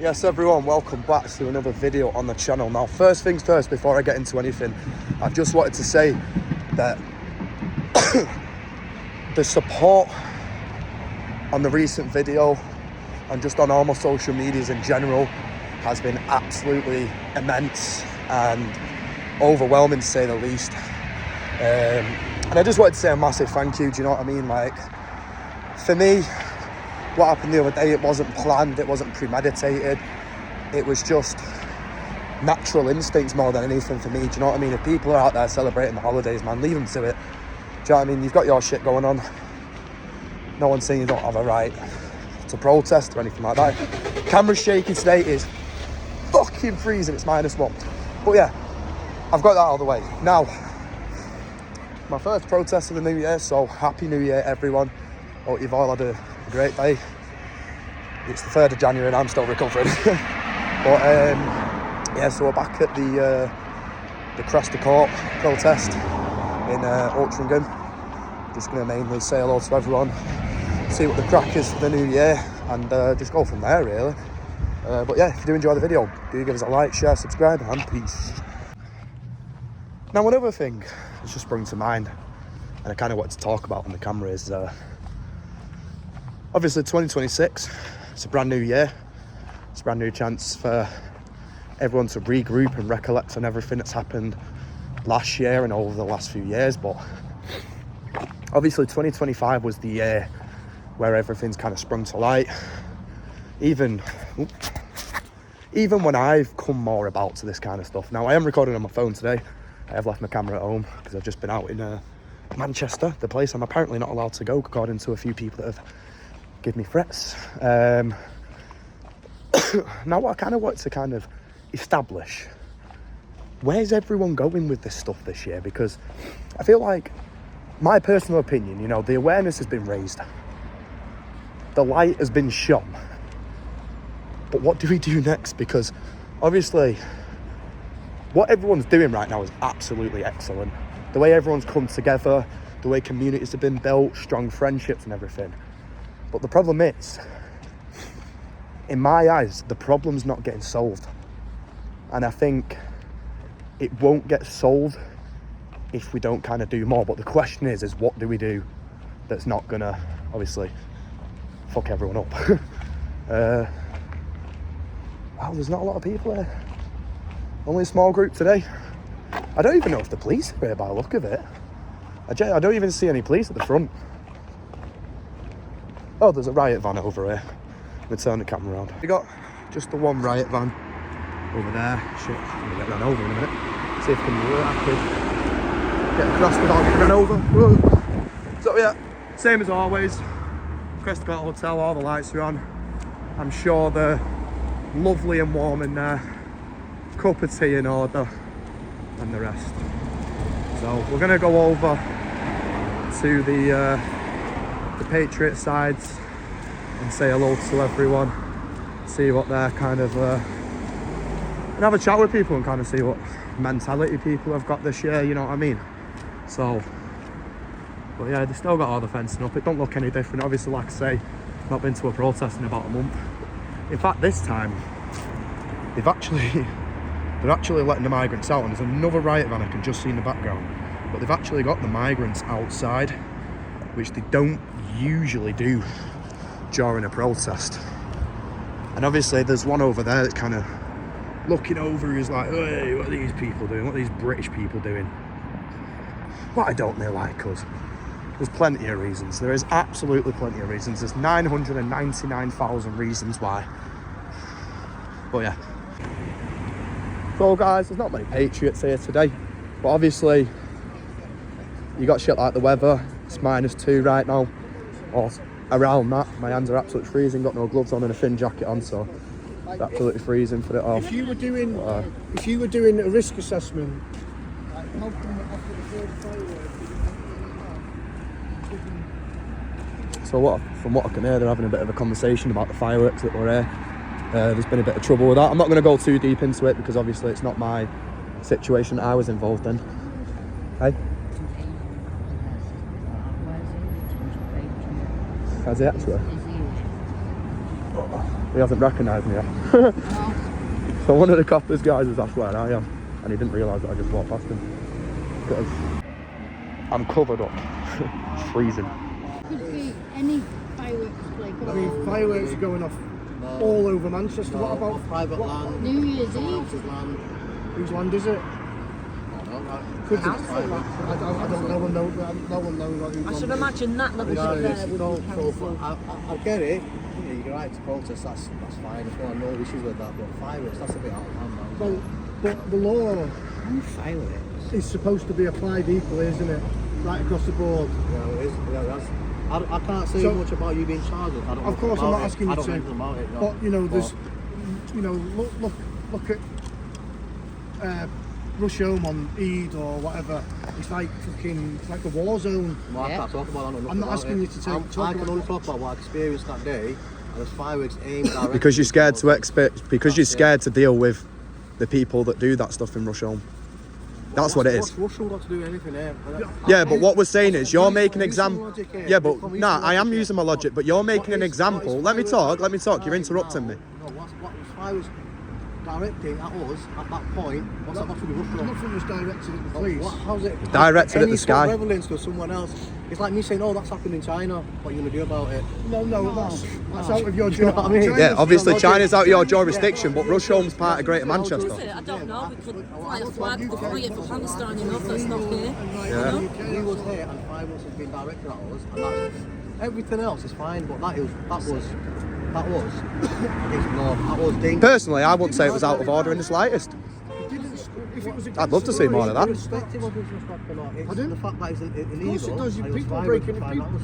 Yes everyone, welcome back to another video on the channel. Now first things first, before I get into anything, I just wanted to say that the support on the recent video and just on all my social medias in general has been absolutely immense and overwhelming to say the least. And I just wanted to say a massive thank you, do you know what I mean? Like, for me, what happened the other day, it wasn't planned, it wasn't premeditated, it was just natural instincts more than anything for me, do you know what I mean? If people are out there celebrating the holidays, man, leave them to it. Do you know what I mean? You've got your shit going on. No one's saying you don't have a right to protest or anything like that. Camera's shaky today, it is fucking freezing, it's -1. But yeah, I've got that out of the way. Now, my first protest of the new year, so happy new year everyone. Hope you've all had a great day. It's the 3rd of January and I'm still recovering. But yeah, so we're back at the Cresta court protest in Altrincham. Just going to mainly say hello to everyone, see what the crack is for the new year, and just go from there really. But yeah, if you do enjoy the video, do give us a like, share, subscribe, and peace. Now another thing that's just sprung to mind, and I kind of wanted to talk about on the camera, is obviously 2026, it's a brand new year. It's a brand new chance for everyone to regroup and recollect on everything that's happened last year and over the last few years. But obviously 2025 was the year where everything's kind of sprung to light. Even when I've come more about to this kind of stuff. Now I am recording on my phone today. I have left my camera at home because I've just been out in Manchester, the place I'm apparently not allowed to go according to a few people that have given me threats. Now what I kind of want to kind of establish, where's everyone going with this stuff this year? Because I feel like, my personal opinion, you know, the awareness has been raised, the light has been shone, but what do we do next? Because obviously what everyone's doing right now is absolutely excellent. The way everyone's come together, the way communities have been built, strong friendships and everything. But the problem is, in my eyes, the problem's not getting solved. And I think it won't get solved if we don't kind of do more. But the question is what do we do that's not gonna, obviously, fuck everyone up? Wow, there's not a lot of people here. Only a small group today. I don't even know if the police are here by the look of it. I don't even see any police at the front. Oh, there's a riot van over here. I'm gonna turn the camera around. We got just the one riot van over there. Shit, I'm gonna get run over in a minute. See if I can get across without getting run over. Whoa. So yeah, same as always. Cresta Hotel, all the lights are on. I'm sure they're lovely and warm in there. Cup of tea in order, and the rest. So we're gonna go over to the Patriot sides and say hello to everyone, see what they're kind of and have a chat with people and kind of see what mentality people have got this year, you know what I mean? So, but yeah, they still got all the fencing up. It don't look any different, obviously. Like I say, not been to a protest in about a month. In fact, this time they're actually letting the migrants out, and there's another riot van I can just see in the background, but they've actually got the migrants outside, which they don't usually do during a protest. And obviously there's one over there that's kind of looking over, who's like, hey, what are these people doing? What are these British people doing? Why don't they like us? There's plenty of reasons. There is absolutely plenty of reasons. There's 999,000 reasons why. But yeah. So guys, there's not many patriots here today, but obviously you got shit like the weather. It's -2 right now, or around that. My hands are absolutely freezing, got no gloves on and a thin jacket on, so it's absolutely freezing for it all. If you were doing a risk assessment, so from what I can hear, they're having a bit of a conversation about the fireworks that were here. There's been a bit of trouble with that. I'm not going to go too deep into it because obviously it's not my situation I was involved in. Hey? Has he actually? He hasn't recognised me yet. So one of the coppers guys was asked where I am, and he didn't realise that I just walked past him. Because I'm covered up. It's freezing. Could be any fireworks display. I mean, fireworks are going off all over Manchester. What about private land? New Year's Someone Eve. else's land. whose land is it? Could be. I don't know. No one knows what whose I land should it is. imagine that level Yeah, up there it's would no, be so council. I get it. Yeah, you get right to protest. That's fine. If there are no issues with that, but fireworks, that's a bit out of hand, man. Well, but the law Fireworks. is supposed to be applied equally, isn't it? Right across the board. Yeah, it is. Yeah, that's. I can't say So- much about you being charged. I don't know Of course, I'm about not it. asking you I don't to. know anything about it. No. But you know, there's, you know, look at Rusholme on Eid or whatever. It's like fucking, it's like a war zone. Well, I can't talk about that. I'm not asking you to talk I can about only that. talk about what I experienced that day, and there's fireworks aimed directly. Because you're scared to towards- expect, because you're scared to deal with the people that do that stuff in Rusholme. That's what it is. What's Russian got to do with anything here? Yeah, but what we're saying is you're making an Use some example. logic here. Yeah, but Come, use nah, some I am logic using here. my logic, but you're making an example. Let me talk. You're interrupting me. No, what was fireworks directing at us at that point? What's that got to do with Russia? Nothing was directed at the police. How's it Directed at any the sort of sky. relevance to someone else? It's like me saying, "Oh, that's happened in China. What are you gonna do about it?" No, that's out of your You know what I mean? China's- Yeah, obviously logic. China's out of your jurisdiction, but Rusholme's part of Greater Manchester. I don't know, we could fly a flag for free for Palestine, you know, if that's not here. Yeah. We was here and fireworks has been directed at us, and that's everything else is fine, but that was ignored. That was dangerous. Personally, I wouldn't say it was out of order in the slightest. If it was I'd love to see more of that. Irrespective of disrespect or not, it's Pardon? the fact that it's illegal. Of course it does. and it was People fireworks breaking. for 5 hours.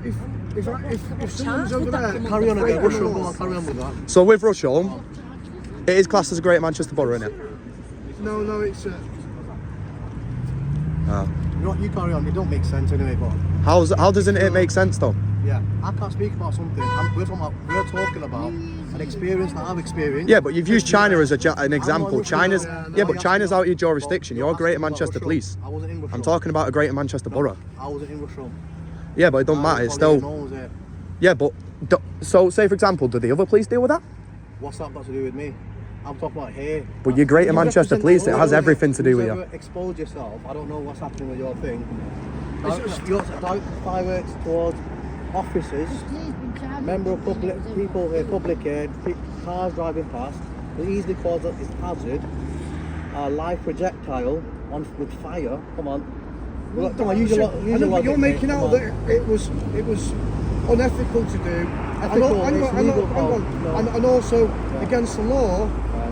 If someone's Charged over with that there, criminal Carry on again, breaking Russia, the go law. on, carry on with that. So with Rusholme, it is classed as a Greater Manchester borough, innit? No, it's. Oh. You know what, you carry on, it don't make sense anyway, but How doesn't it make sense though? yeah, I can't speak about something. We're talking about an experience that I've experienced. Yeah, but you've used China as an example. I'm not China's Russia. yeah, but China's out of your jurisdiction. You're Greater Manchester Police. I wasn't in Russia. I'm talking about a Greater Manchester borough. I wasn't in Russia. Yeah, but it don't matter. It's still yeah, but so say for example, do the other police deal with that? What's that got to do with me? I'm talking about here. But you're Greater You Manchester represent Police. It all has of everything to do with Who's you. ever exposed yourself. I don't know what's happening with your thing. You're fireworks towards officers, member of public people, public aid, cars driving past. It easily causes a hazard. A live projectile with fire. Come on. Come on, use your logic, You're mate, making come out on. that it was unethical to do. Ethical, it's legal, hang on. no. And also against the law.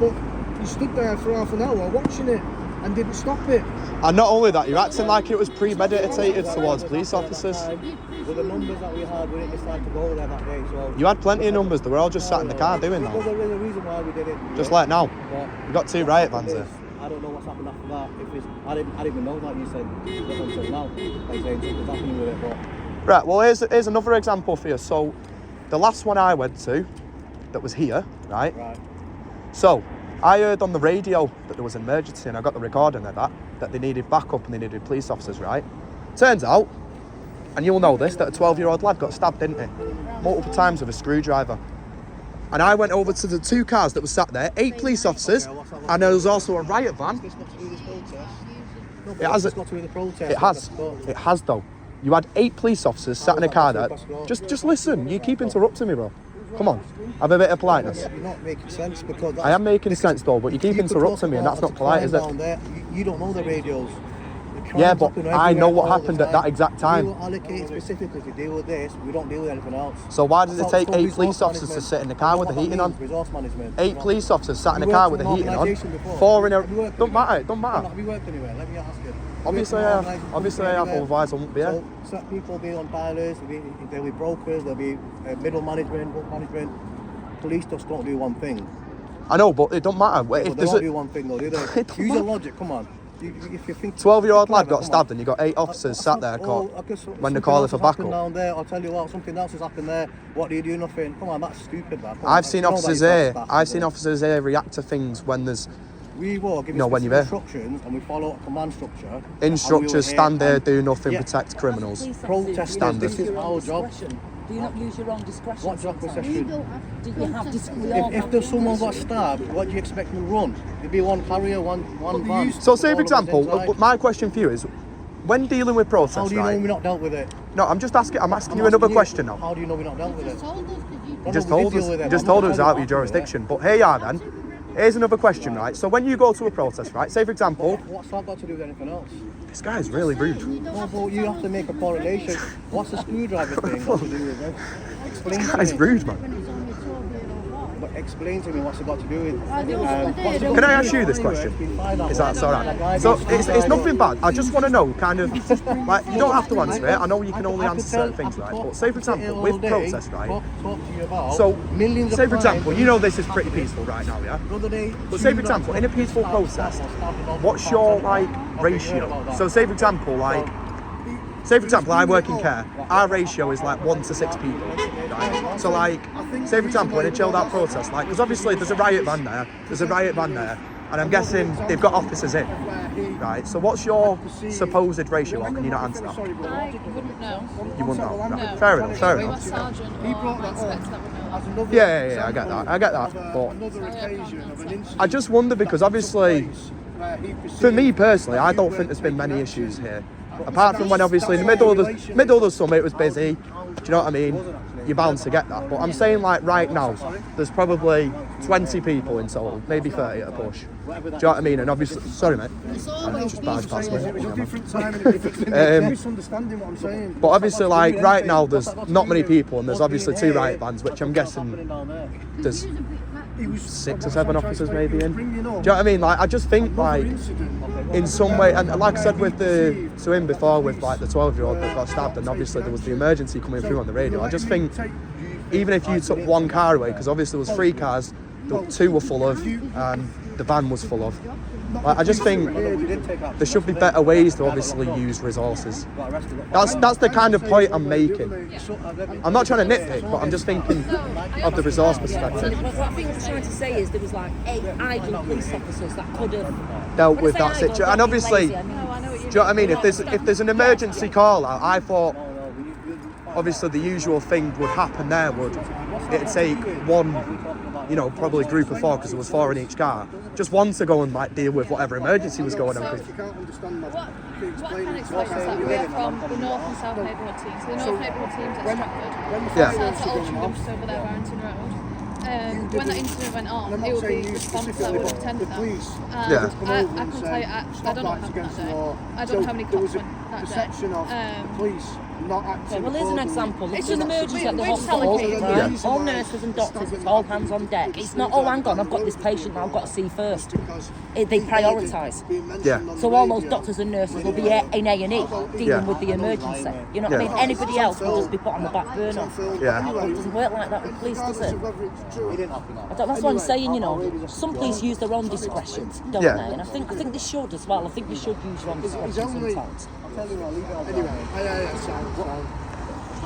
But you stood there for half an hour watching it and didn't stop it. And not only that, you're acting like it was premeditated towards police officers. With the numbers that we had, we didn't decide to go there that day. So You had plenty of numbers. They were all just sat in the car doing There's that. a real reason why we did it. Just like now. But You got 2 riot vans there. I don't know what's happened after that. If it's, I didn't even know that you said until now. Like saying something's happening with it, but Right, well here's another example for you. So the last one I went to that was here, right? right. So I heard on the radio that there was an emergency and I got the recording of that they needed backup and they needed police officers, right? Turns out, and you'll know this, that a 12-year-old lad got stabbed, didn't he? Multiple times with a screwdriver. And I went over to the 2 cars that were sat there, 8 police officers, and there was also a riot van. It's got to do with this protest. No, but It has it's got to do with the protest. It has though. You had 8 police officers sat in a car there. Just listen, you keep interrupting me, bro. Come on, have a bit of politeness. You're not making sense because I am making sense though, but you keep interrupting me and that's not polite, is it? You don't know the radios. The Yeah, crimes but happen I know everywhere what all the happened at that time. exact time. We were allocated specifically to deal with this. We don't deal with anything else. So why does it It's take called 8 resource police officers to management. sit in the car with the What that heating on? means, Resource management. 8 police officers sat in the You car worked with the for an heating on. organisation before. 4 in a... Have you worked Don't for matter, it? it don't matter. Have you worked anywhere? Let me ask you. Obviously I have. Obviously I have, otherwise I wouldn't be here. So, certain people will be on dialers, there'll be brokers, there'll be middle management, book management. Police just don't do one thing. I know, but it don't matter. Well, If they there's don't do a one thing though, do they? It don't Use your matter. logic, come on. If you think 12-year-old lad clever, got come stabbed on. and you got 8 officers sat there caught when they something call it else for has happened backup. down there, I'll tell you what, something else has happened there. What do you do? Nothing. Come on, that's stupid, man. Come on, I've seen you know officers that here. that's I've seen bad. officers here react to things when there's We will give No, when you're there. instructions and we follow a command structure. instructors stand there, and do nothing, Yeah. protect criminals. protesters. Standard. This is our job. Do you not use your own discretion? What's your sometimes? You possession? don't have Do to you have protest discretion? If there's someone got stabbed, what do you expect them to run? There'd be one carrier, one van. So say, all for of us example, inside. my question for you is, when dealing with How protests, do you know right? we're not dealt with it? No, I'm asking you I'm another asking question now. How do you know we're not dealt with Just it? told us because you You just we did told deal us, with it. you just I'm told not us telling out of you your not to do it. jurisdiction. But here you are then. Here's another question, right? So when you go to a protest, right? Say, for example, What's that got to do with anything else? this guy's really rude. You don't No, have but to you tell have to us make a it's correlation. okay. What's the screwdriver thing got to do with it? Explain This to guy's me. rude, man. When it's only 12-year-old boy. But explain to me what's it got to do with. I know what they what's did. it got Can I to ask do you with this question? fireworks? Is that alright? So it's nothing bad. I just want to know, kind of, like, you don't have to answer it. I know you can only answer certain things, right? But say, for example, with protests, right? Talk to you about So, millions say, of for example, crimes you know this is pretty peaceful right now, yeah? the other day, But say, for example, in a peaceful protest, what's your, like, ratio? So say, for example, like, say, for example, I work in care. Our ratio is like 1 to 6 people, right? So, like, say, for example, in a chilled out protest, like, because obviously there's a riot van there, and I'm guessing they've got officers in, right? So, what's your supposed ratio, or can you not answer that? I wouldn't know. You wouldn't know. Right. No. Fair enough, fair My enough. sergeant or my inspector that would know. Yeah, I get that. But Another occasion of an incident I just wonder because obviously, where he for me personally, I don't think there's been many issues here. Apart from when obviously in the middle of the summer it was busy. Do you know what I mean? You're bound to get that. But I'm saying like right now, there's probably 20 people in total, maybe 30 at a push. Do you know what I mean? And obviously, sorry mate, It's I always just barged past me. It was a different time and a different thing. Misunderstanding what I'm saying. But obviously like right now there's not many people and there's obviously 2 riot vans, which I'm guessing there's 6 or 7 officers maybe in. Do you know what I mean? Like I just think like in some way, and like I said with to him before with like the 12-year-old that got stabbed, and obviously there was the emergency coming through on the radio. I just think even if you took 1 car away, because obviously there was 3 cars, 2 were full of, and the van was full of. Like, I just think there should be better ways to obviously use resources. That's the kind of point I'm making. I'm not trying to nitpick, but I'm just thinking of the resource perspective. What I think I was trying to say is there was like 8 idle police officers that could have Dealt with that situation, and obviously, do you know what I mean? If there's an emergency call out, I thought obviously the usual thing would happen there would it'd take one, you know, probably group of 4 because there was 4 in each car, just one to go and like deal with whatever emergency was going on. You can't understand that. What I can explain is that we're from the North and South neighbourhood teams. So the North neighbourhood teams at Stratford, Yeah. so to Altrincham, just over there, Barrington Road. When that incident went on, I'm it not would saying be you response that specifically, would but attend the that. police Yeah. I can tell you, I don't know what happened that day. I don't know how many there was cops a went that perception of day. the police not acting. well, here's an accordingly. example. It's It's an just- emergency at the we're just hospital. allocated. Right? Yeah. All nurses and doctors, it's all hands on deck. It's not, oh, hang on, I've got this patient that I've got to see first. They prioritise. Yeah. So all those doctors and nurses will be in A&E dealing Yeah. with the emergency. You know what I Yeah. mean? Anybody else will just be put on the back burner. Yeah. It doesn't work like that with police, does it? That's what I'm saying, you know. Some police use their own discretion, don't Yeah. they? And I think they should as well. I think you should use your own discretion sometimes. Anyway,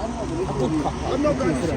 A good cop. I'm not going to